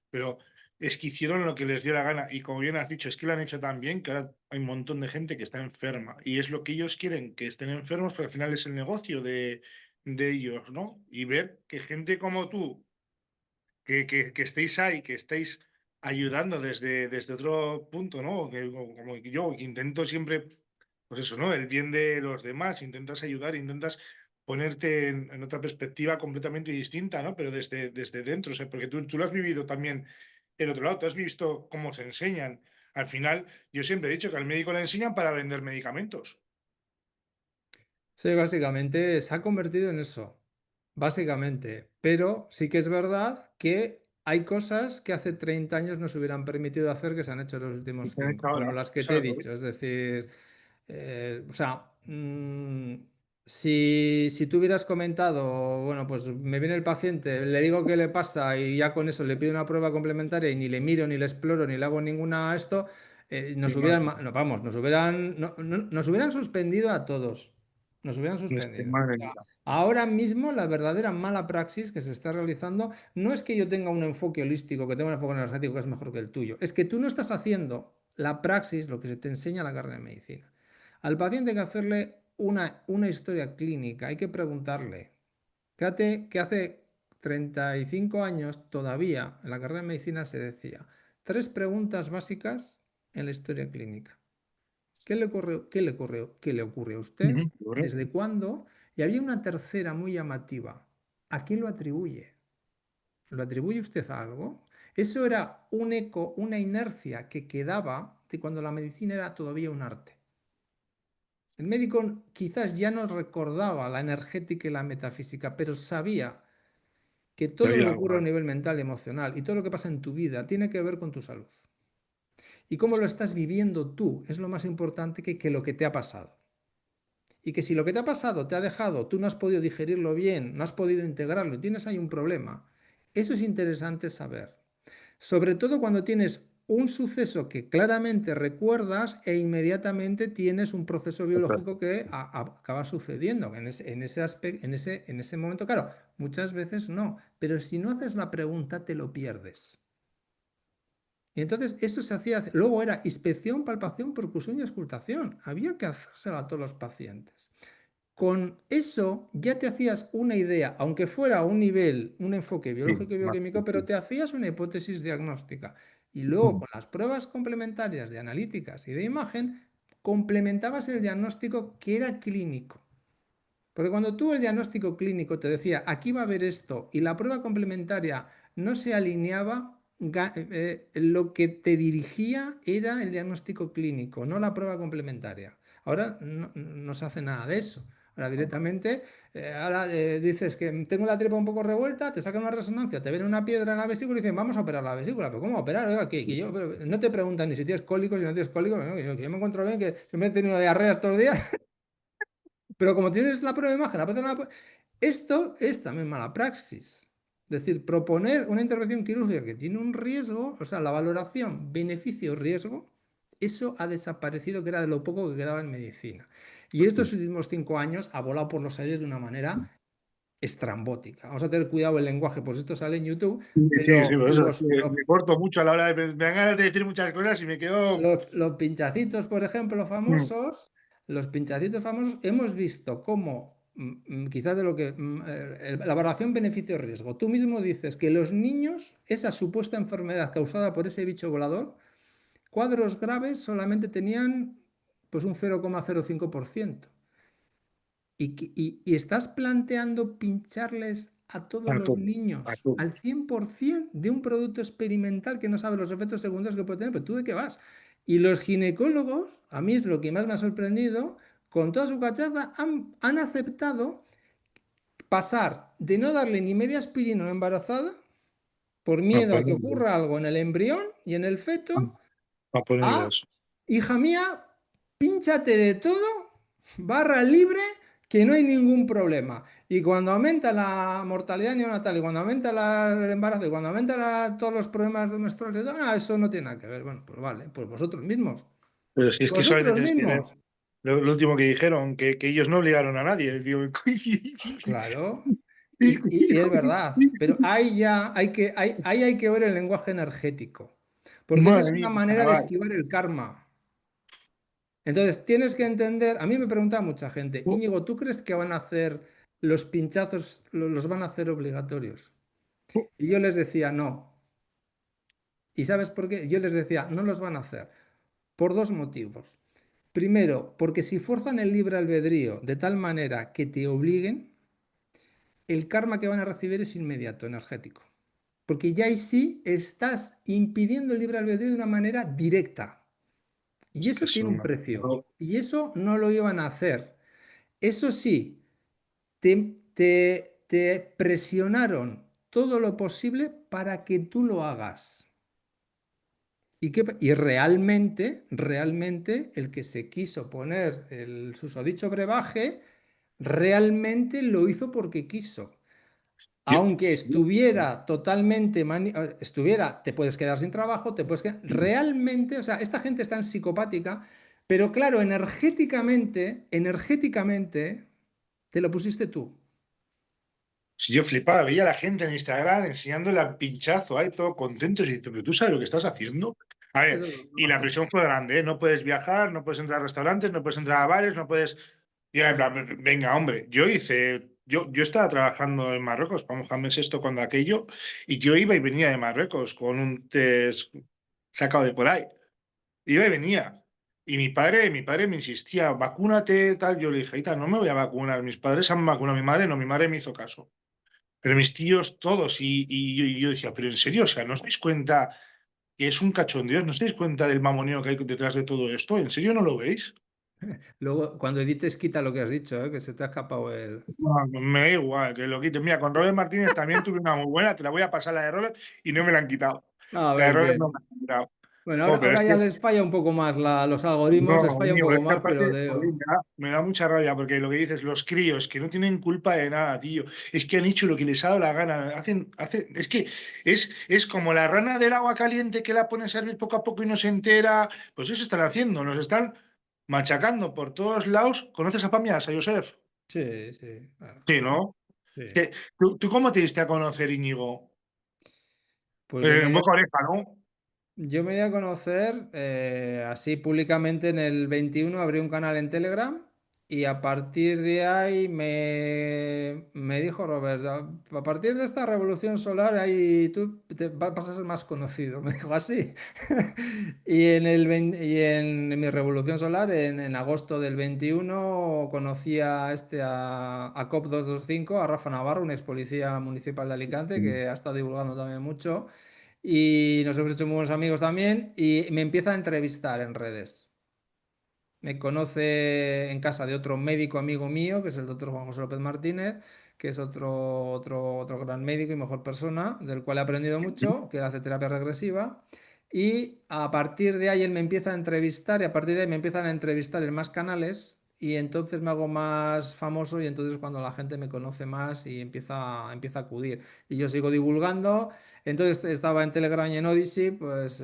Pero es que hicieron lo que les dio la gana. Y como bien has dicho, es que lo han hecho tan bien que ahora hay un montón de gente que está enferma. Y es lo que ellos quieren, que estén enfermos, pero al final es el negocio de ellos, ¿no? Y ver que gente como tú, que estéis ahí, que estéis ayudando desde otro punto, ¿no? Como yo, que intento siempre, pues eso, ¿no? El bien de los demás, intentas ayudar, intentas ponerte en otra perspectiva completamente distinta, ¿no? Pero desde dentro, o sea, porque tú lo has vivido también el otro lado, tú has visto cómo se enseñan. Al final, yo siempre he dicho que al médico le enseñan para vender medicamentos. Sí, básicamente se ha convertido en eso, básicamente. Pero sí que es verdad que hay cosas que hace 30 años no se hubieran permitido hacer que se han hecho en los Y últimos se han hecho 5, como ahora, las que eso te he es lo que dicho. Es decir, o sea, si tú hubieras comentado, bueno, pues me viene el paciente, le digo qué le pasa y ya con eso le pido una prueba complementaria y ni le miro, ni le exploro, ni le hago ninguna esto, nos sí, hubieran, madre, no, vamos, nos hubieran suspendido a todos. Nos hubieran suspendido. madre mía. Ahora mismo la verdadera mala praxis que se está realizando no es que yo tenga un enfoque holístico, que tenga un enfoque energético que es mejor que el tuyo, es que tú no estás haciendo la praxis, lo que se te enseña en la carrera de medicina. Al paciente hay que hacerle una historia clínica, hay que preguntarle. Fíjate que hace 35 años todavía en la carrera de medicina se decía tres preguntas básicas en la historia clínica. ¿Qué le ocurre a usted? Ujú, bueno, ¿Desde cuándo? Y había una tercera muy llamativa. ¿A quién lo atribuye? ¿Lo atribuye usted a algo? Eso era un eco, una inercia que quedaba de cuando la medicina era todavía un arte. El médico quizás ya no recordaba la energética y la metafísica, pero sabía que Que todo lo había que algo ocurre a más. nivel mental y emocional y todo lo que pasa en tu vida tiene que ver con tu salud. Y cómo lo estás viviendo tú es lo más importante que lo que te ha pasado. Y que si lo que te ha pasado te ha dejado, tú no has podido digerirlo bien, no has podido integrarlo y tienes ahí un problema, eso es interesante saber. Sobre todo cuando tienes un suceso que claramente recuerdas e inmediatamente tienes un proceso biológico que acaba sucediendo en ese aspecto, en ese momento. Claro, muchas veces no, pero si no haces la pregunta te lo pierdes. Y entonces eso se hacía, luego era inspección, palpación, percusión y auscultación. Había que hacérselo a todos los pacientes. Con eso ya te hacías una idea, aunque fuera a un nivel, un enfoque Sí, biológico y más bioquímico, pero útil. te hacías una hipótesis diagnóstica. Y luego con las pruebas complementarias de analíticas y de imagen, complementabas el diagnóstico que era clínico. Porque cuando tú el diagnóstico clínico te decía, aquí va a haber esto, y la prueba complementaria no se alineaba, lo que te dirigía era el diagnóstico clínico, no la prueba complementaria. Ahora no se hace nada de eso. Ahora directamente, dices que tengo la tripa un poco revuelta, te sacan una resonancia, te ven una piedra en la vesícula y dicen, vamos a operar la vesícula. ¿Pero cómo operar? Oiga, que yo, no te preguntan ni si tienes cólicos, si no tienes cólicos, no, que yo me encuentro bien, que siempre he tenido diarreas todos los días. Pero como tienes la prueba de imagen, esto es también mala praxis. Es decir, proponer una intervención quirúrgica que tiene un riesgo, o sea, la valoración beneficio-riesgo, eso ha desaparecido, que era de lo poco que quedaba en medicina. Y estos últimos 5 años ha volado por los aires de una manera estrambótica. Vamos a tener cuidado el lenguaje, pues esto sale en YouTube, Sí, sí, sí, pero por eso es que me corto mucho a la hora de. Me dan ganas de decir muchas cosas y me quedo. los pinchacitos, por ejemplo, famosos, los pinchacitos famosos, hemos visto cómo, quizás de lo que, la valoración beneficio-riesgo, tú mismo dices que los niños, esa supuesta enfermedad causada por ese bicho volador, cuadros graves solamente tenían pues un 0,05%. Y estás planteando pincharles a todos A los todo, a niños todo. al 100% de un producto experimental que no sabe los efectos secundarios que puede tener, pero tú de qué vas. Y los ginecólogos, a mí es lo que más me ha sorprendido, con toda su cachaza, han aceptado pasar de no darle ni media aspirina a una embarazada por A miedo a que ponerle, ocurra algo en el embrión y en el feto, a ponerle a, eso. hija mía, pínchate de todo, barra libre, que no hay ningún problema. Y cuando aumenta la mortalidad neonatal, y cuando aumenta el embarazo, y cuando aumenta todos los problemas menstruales, eso no tiene nada que ver. Bueno, pues vale, pues vosotros mismos. Pero si es que Vosotros solamente tienen mismos. lo último que dijeron, que ellos no obligaron a nadie. Digo, Claro. Y es verdad, pero ahí ya ahí hay que ver el lenguaje energético, porque esa madre es mía, una manera de chaval. esquivar el karma. Entonces, tienes que entender, a mí me pregunta mucha gente, Íñigo, ¿tú crees que van a hacer los pinchazos, los van a hacer obligatorios? Y yo les decía, no. ¿Y sabes por qué? Yo les decía, no los van a hacer. Por dos motivos. Primero, porque si fuerzan el libre albedrío de tal manera que te obliguen, el karma que van a recibir es inmediato, energético. Porque ya ahí sí estás impidiendo el libre albedrío de una manera directa. Y Es que eso es tiene un una. precio. Y eso no lo iban a hacer. Eso sí, te presionaron todo lo posible para que tú lo hagas. Y realmente, el que se quiso poner el susodicho brebaje, realmente lo hizo porque quiso. Yo, Aunque estuviera totalmente, te puedes quedar sin trabajo, te puedes quedar, realmente, o sea, esta gente es tan psicopática, pero claro, energéticamente, te lo pusiste tú. si yo flipaba, veía a la gente en Instagram enseñándole al pinchazo ahí, todo contentos y diciendo, pero tú sabes lo que estás haciendo. A ver, Eso es lo y más la presión fue grande, ¿eh? No puedes viajar, no puedes entrar a restaurantes, no puedes entrar a bares, no puedes. Y en plan, venga, hombre, yo estaba trabajando en Marruecos para Mohamed VI cuando aquello, y yo iba y venía de Marruecos con un test sacado de por ahí. Iba y venía. Y mi padre me insistía, vacúnate, tal. Yo le dije, "Ita, no me voy a vacunar. Mis padres han vacunado a mi madre, no, mi madre me hizo caso. pero mis tíos todos, y yo decía, pero en serio, o sea, ¿no os dais cuenta que es un cachondeo? ¿No os dais cuenta del mamoneo que hay detrás de todo esto? ¿En serio no lo veis? Luego, cuando edites, quita lo que has dicho, que se te ha escapado el... No, me da igual que lo quiten. Mira, con Robert Martínez también tuve una muy buena, te la voy a pasar la de Robert y no me la han quitado. A La de ver, Robert no bien. me la han quitado. Bueno, ahora, Jo, pero es ahora que ya les falla un poco más los algoritmos, les no, falla un Íñigo, poco es que más, pero aparte, joder, me da mucha rabia porque lo que dices, los críos que no tienen culpa de nada, tío, es que han hecho lo que les ha dado la gana, es que es como la rana del agua caliente que la pones a hervir poco a poco y no se entera, pues eso están haciendo, nos están machacando por todos lados. ¿Conoces a Pamias, a Josef? sí, sí, claro. Sí, ¿no? Sí. Es que, ¿tú cómo te diste a conocer, Íñigo? Pues yo me En di a, boca oreja, ¿no? yo me di a conocer así públicamente en el 21, abrí un canal en Telegram y a partir de ahí me dijo Robert, a partir de esta revolución solar ahí tú vas a ser más conocido, me dijo así. Y en mi revolución solar, en agosto del 21, conocí a COP225, a Rafa Navarro, un ex policía municipal de Alicante que ha estado divulgando también mucho. Y nos hemos hecho muy buenos amigos también. Y me empieza a entrevistar en redes. Me conoce en casa de otro médico amigo mío, que es el doctor Juan José López Martínez, que es otro gran médico y mejor persona, del cual he aprendido mucho, que hace terapia regresiva. Y a partir de ahí él me empieza a entrevistar y a partir de ahí me empiezan a entrevistar en más canales y entonces me hago más famoso y entonces cuando la gente me conoce más y empieza a acudir. Y yo sigo divulgando. Entonces estaba en Telegram y en Odyssey, pues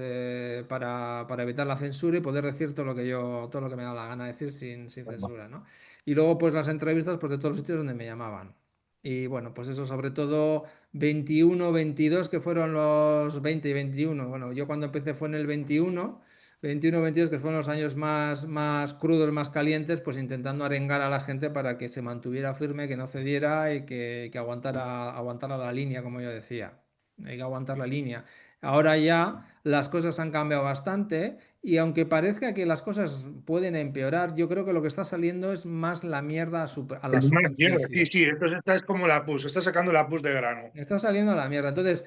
para evitar la censura y poder decir todo lo que me da la gana decir sin censura, ¿no? Y luego, pues las entrevistas, pues de todos los sitios donde me llamaban. Y bueno, pues eso sobre todo 21, 22, que fueron los 20 y 21. Bueno, yo cuando empecé fue en el 21, 22, que fueron los años más crudos, más calientes, pues intentando arengar a la gente para que se mantuviera firme, que no cediera y que aguantara la línea, como yo decía. Hay que aguantar la línea. Ahora ya las cosas han cambiado bastante y aunque parezca que las cosas pueden empeorar, yo creo que lo que está saliendo es más la mierda a la Pero no entiendo. Sí, superficie. sí, esto esta es como la pus, está sacando la pus de grano. Está saliendo la mierda. Entonces,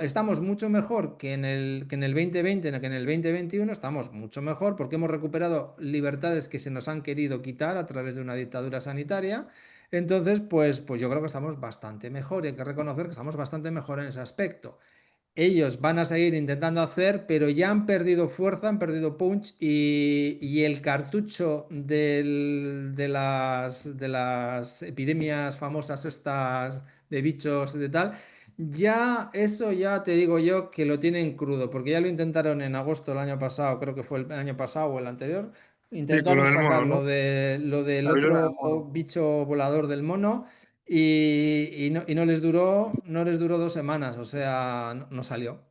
estamos mucho mejor que en el 2020, que en el 2021, estamos mucho mejor porque hemos recuperado libertades que se nos han querido quitar a través de una dictadura sanitaria. Entonces, pues yo creo que estamos bastante mejor y hay que reconocer que estamos bastante mejor en ese aspecto. Ellos van a seguir intentando hacer, pero ya han perdido fuerza, han perdido punch y el cartucho de las epidemias famosas estas de bichos y de tal, ya eso ya te digo yo que lo tienen crudo, porque ya lo intentaron en agosto del año pasado, creo que fue el año pasado o el anterior, Sí, con lo intentaron del sacar mono, lo ¿no? de lo del La viruela otro del mono. bicho volador del mono y no les duró 2 semanas, o sea, no salió.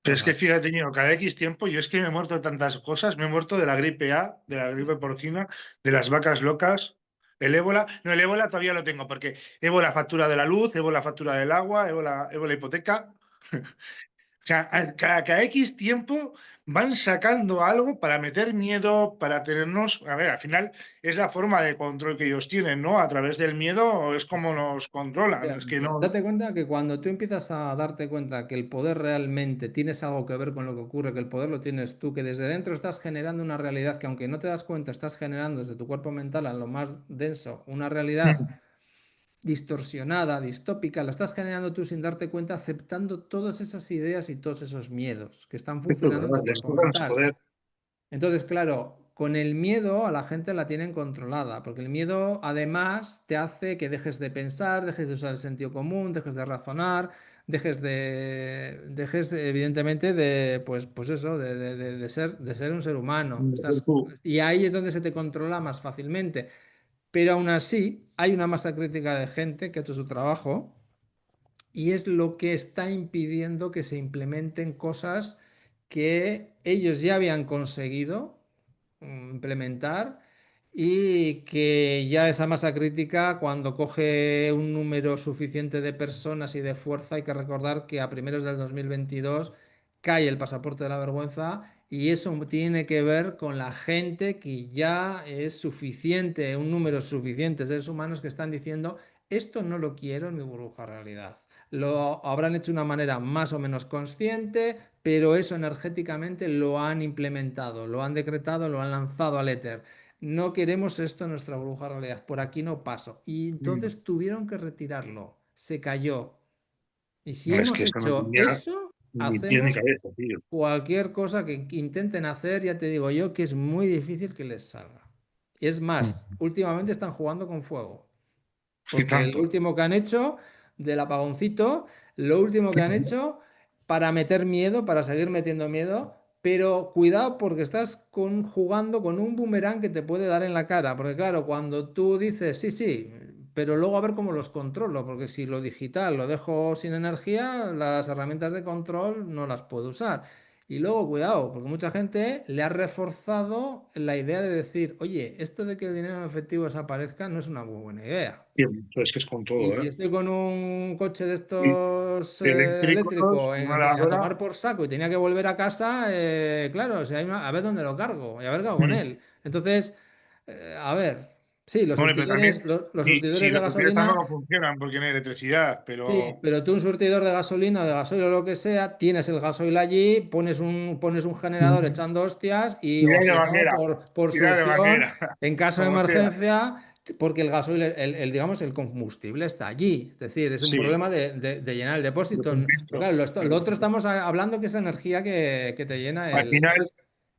Pero No es que salió. fíjate, niño, cada X tiempo yo es que me he muerto de tantas cosas. Me he muerto de la gripe A, de la gripe porcina, de las vacas locas, el ébola. No, el ébola todavía lo tengo porque ébola factura de la luz, ébola factura del agua, ébola hipoteca. O sea, cada X tiempo van sacando algo para meter miedo, para tenernos. A ver, al final es la forma de control que ellos tienen, ¿no? A través del miedo es como nos controlan. Es que Efectivamente. no. Date cuenta que cuando tú empiezas a darte cuenta que el poder realmente tienes algo que ver con lo que ocurre, que el poder lo tienes tú, que desde dentro estás generando una realidad que aunque no te das cuenta, estás generando desde tu cuerpo mental a lo más denso, una realidad distorsionada, distópica, la estás generando tú sin darte cuenta, aceptando todas esas ideas y todos esos miedos que están Esto es funcionando en verdad, tu les cuerpo tocan mental. joder. Entonces, claro, con el miedo a la gente la tienen controlada, porque el miedo además te hace que dejes de pensar, dejes de usar el sentido común, dejes de razonar, dejes evidentemente pues eso, de ser un ser humano. Tú. Y ahí es donde se te controla más fácilmente. Pero aún así, hay una masa crítica de gente que ha hecho su trabajo y es lo que está impidiendo que se implementen cosas que ellos ya habían conseguido implementar y que ya esa masa crítica, cuando coge un número suficiente de personas y de fuerza, hay que recordar que a primeros del 2022 cae el pasaporte de la vergüenza y eso tiene que ver con la gente que ya es suficiente, un número suficiente de seres humanos que están diciendo esto no lo quiero en mi burbuja realidad. Lo habrán hecho de una manera más o menos consciente, pero eso energéticamente lo han implementado, lo han decretado, lo han lanzado al éter. No queremos esto en nuestra burbuja realidad, por aquí no paso. Y Mm. entonces tuvieron que retirarlo, se cayó. Y si No, es que hemos eso no hecho tenía eso, ni pies ni hacemos cabeza, tío. cualquier cosa que intenten hacer, ya te digo yo, que es muy difícil que les salga. Es más, Mm. últimamente están jugando con fuego, Es que porque lo tanto. último que han hecho del apagoncito, lo último que han hecho para meter miedo, para seguir metiendo miedo, pero cuidado porque estás jugando con un boomerang que te puede dar en la cara, porque claro, cuando tú dices, sí, sí, pero luego a ver cómo los controlo, porque si lo digital lo dejo sin energía, las herramientas de control no las puedo usar. Y luego, cuidado, porque mucha gente le ha reforzado la idea de decir, oye, esto de que el dinero en efectivo desaparezca no es una muy buena idea. Tío, es que es con Y todo, si ¿eh? estoy con un coche de Y estos eléctricos, eléctrico una a tomar lavadora. por saco y tenía que volver a casa, claro, o sea, a ver dónde lo cargo y a ver qué hago con Mm. él. Entonces, a ver, sí, Bueno, pero también, los si surtidores de los utilitas gasolina. no funcionan porque no hay electricidad, Sí, pero pero tú un surtidor de gasolina o de gasoil o lo que sea, tienes el gasoil allí, pones un generador mm, echando hostias y, o tirar de si no, manguera, por tirar de succión, manguera, en caso de como sea. emergencia, porque el gasoil, digamos, el combustible está allí. Es decir, es un Sí, problema de llenar el lo depósito. Pero suministro. claro, lo otro estamos hablando que es energía que te llena Al el. final,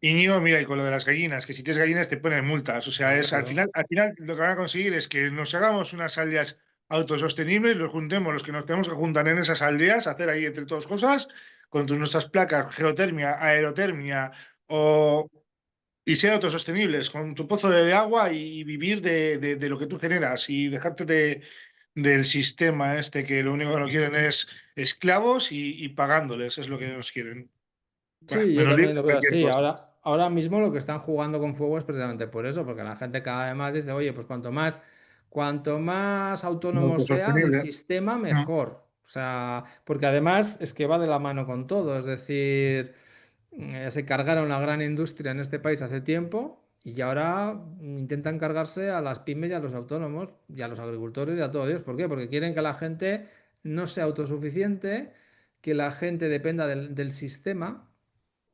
Íñigo, mira, y con lo de las gallinas, que si tienes gallinas te ponen multas. O sea, es Claro. al final lo que van a conseguir es que nos hagamos unas aldeas autosostenibles, los juntemos los que nos tenemos que juntar en esas aldeas, hacer ahí entre todas cosas, con nuestras placas, geotermia, aerotermia, o, y ser autosostenibles, con tu pozo de agua y vivir de lo que tú generas y dejarte del sistema este que lo único que no quieren es esclavos y pagándoles, es lo que nos quieren. Bah, Sí, yo menos lío también que lo veo cualquier así. cosa. Ahora mismo lo que están jugando con fuego es precisamente por eso, porque la gente cada vez más dice, oye, pues cuanto más autónomo sea del Autosostenible. sistema, Mm. mejor. O sea, porque además es que va de la mano con todo. Es decir, se cargaron la gran industria en este país hace tiempo y ahora intentan cargarse a las pymes y a los autónomos y a los agricultores y a todo Dios. ¿Por qué? Porque quieren que la gente no sea autosuficiente, que la gente dependa del sistema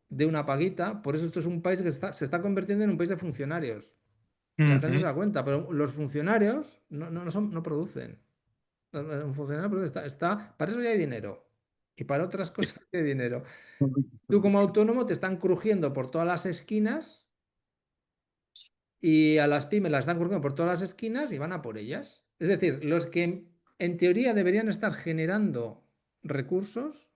de una paguita. Por eso esto es un país que se está convirtiendo en un país de funcionarios. Y la gente se Ujú. da cuenta, pero los funcionarios no producen. Un funcionario produce, para eso ya hay dinero. Y para otras cosas hay dinero. Tú como autónomo te están crujiendo por todas las esquinas y a las pymes las están crujiendo por todas las esquinas y van a por ellas. Es decir, los que en teoría deberían estar generando recursos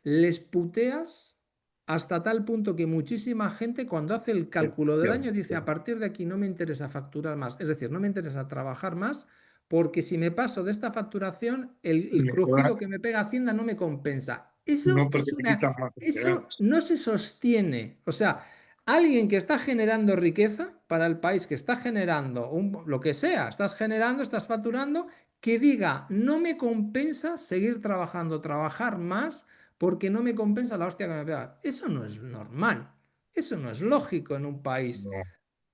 les puteas hasta tal punto que muchísima gente cuando hace el cálculo del año dice, a partir de aquí no me interesa facturar más, es decir, no me interesa trabajar más porque si me paso de esta facturación, el crujido que me pega Hacienda no me compensa. No, porque te quitan más lo que Eso ganas. no se sostiene. O sea, alguien que está generando riqueza para el país, que está generando lo que sea, estás generando, estás facturando, que diga, no me compensa seguir trabajando, trabajar más porque no me compensa la hostia que me pega. Eso no es normal, eso no es lógico en un país. No,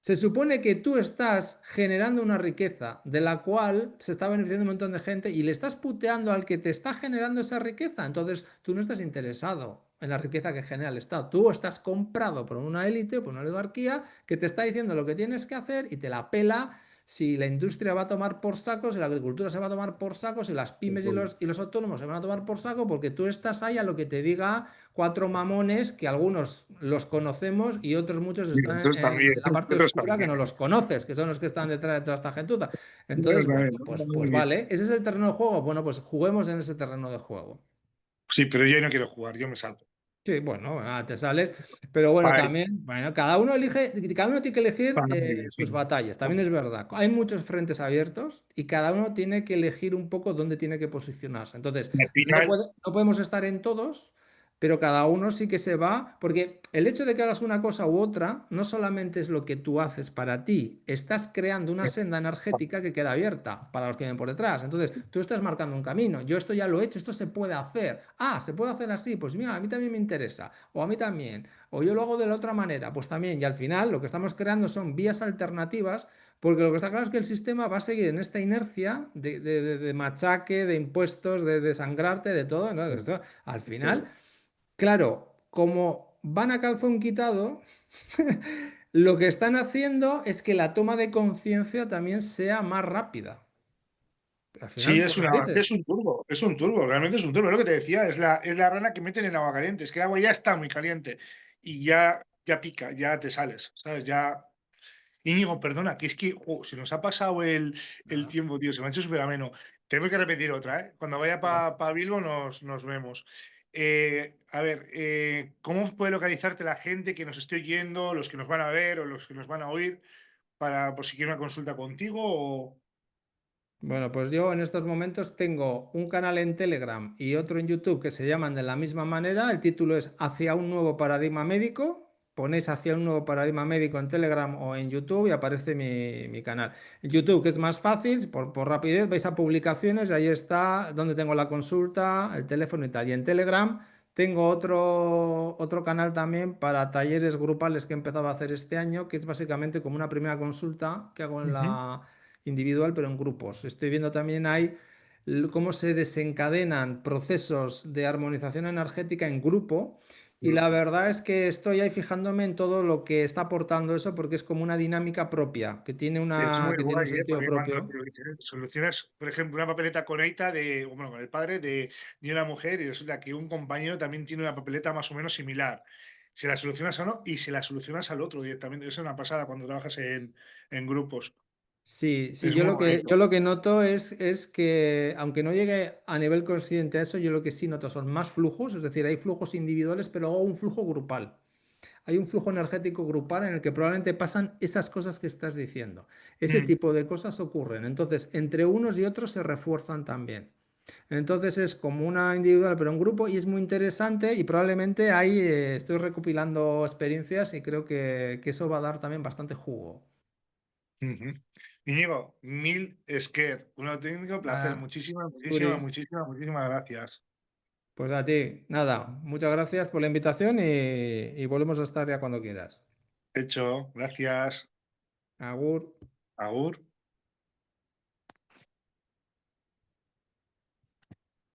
Se supone que tú estás generando una riqueza de la cual se está beneficiando un montón de gente y le estás puteando al que te está generando esa riqueza. Entonces tú no estás interesado en la riqueza que genera el Estado. Tú estás comprado por una élite, por una oligarquía que te está diciendo lo que tienes que hacer y te la pela si la industria va a tomar por saco, si la agricultura se va a tomar por saco, si las pymes y los autónomos se van a tomar por saco, porque tú estás ahí a lo que te diga cuatro mamones que algunos los conocemos y otros muchos y están otros también, en la parte otros oscura que también. no los conoces, que son los que están detrás de toda esta gentuza. Otros Entonces, bueno, también, otros pues también. vale, ese es el terreno de juego. Bueno, pues juguemos en ese terreno de juego. Sí, pero yo no quiero jugar, yo me salgo. Sí, bueno, te sales, pero bueno, Para, también, bueno, cada uno tiene que elegir para mí, sus sí. batallas, también es verdad. Hay muchos frentes abiertos y cada uno tiene que elegir un poco dónde tiene que posicionarse. Entonces, Al final, no podemos estar en todos, pero cada uno sí que se va, porque el hecho de que hagas una cosa u otra no solamente es lo que tú haces para ti, estás creando una senda energética que queda abierta para los que vienen por detrás. Entonces, tú estás marcando un camino, yo esto ya lo he hecho, esto se puede hacer. Ah, se puede hacer así, pues mira, a mí también me interesa, o a mí también, o yo lo hago de la otra manera, pues también, y al final lo que estamos creando son vías alternativas. Porque lo que está claro es que el sistema va a seguir en esta inercia de machaque, de impuestos, de desangrarte, de todo, ¿no? Esto, al final, claro, como van a calzón quitado, lo que están haciendo es que la toma de conciencia también sea más rápida. Al Sí, final, por narices. es un turbo, realmente es un turbo. Es lo que te decía, es la rana que meten en agua caliente. Es que el agua ya está muy caliente y ya pica, ya te sales, ¿sabes? Ya. Íñigo, perdona, que es que se nos ha pasado el Nada, tiempo, tío, se me ha hecho súper ameno. Tengo que repetir otra, ¿eh? Cuando vaya vale. para Bilbo nos vemos. A ver, ¿cómo puede localizarte la gente que nos esté oyendo, los que nos van a ver o los que nos van a oír, para por si quiere una consulta contigo? Bueno, pues yo en estos momentos tengo un canal en Telegram y otro en YouTube que se llaman de la misma manera. El título es Hacia un nuevo paradigma médico. Ponéis Hacia un nuevo paradigma médico en Telegram o en YouTube y aparece mi canal. En YouTube, que es más fácil, por rapidez, vais a publicaciones y ahí está donde tengo la consulta, el teléfono y tal. Y en Telegram tengo otro canal también para talleres grupales que he empezado a hacer este año, que es básicamente como una primera consulta que hago en Ujú. la individual, pero en grupos. Estoy viendo también ahí cómo se desencadenan procesos de armonización energética en grupo. Y la verdad es que estoy ahí fijándome en todo lo que está aportando eso, porque es como una dinámica propia, Es muy que tiene un guay, ¿eh? sentido Porque cuando propio. solucionas, por ejemplo, una papeleta con Eita bueno, con el padre de una mujer y resulta que un compañero también tiene una papeleta más o menos similar. Se la solucionas a uno y se la solucionas al otro directamente. Eso es una pasada cuando trabajas en grupos. Sí, sí, Es muy yo bonito. lo que noto es que, aunque no llegue a nivel consciente a eso, yo lo que sí noto son más flujos, es decir, hay flujos individuales, pero luego un flujo grupal. Hay un flujo energético grupal en el que probablemente pasan esas cosas que estás diciendo. Ese Mm, tipo de cosas ocurren. Entonces, entre unos y otros se refuerzan también. Entonces es como una individual, pero un grupo, y es muy interesante y probablemente ahí estoy recopilando experiencias y creo que eso va a dar también bastante jugo. ujú. Íñigo, mil Esquer, un auténtico placer. Nada, Muchísimas, Turi, muchísimas, muchísimas, muchísimas gracias. pues a ti, nada, muchas gracias por la invitación y volvemos a estar ya cuando quieras. Hecho, gracias. Agur. Agur.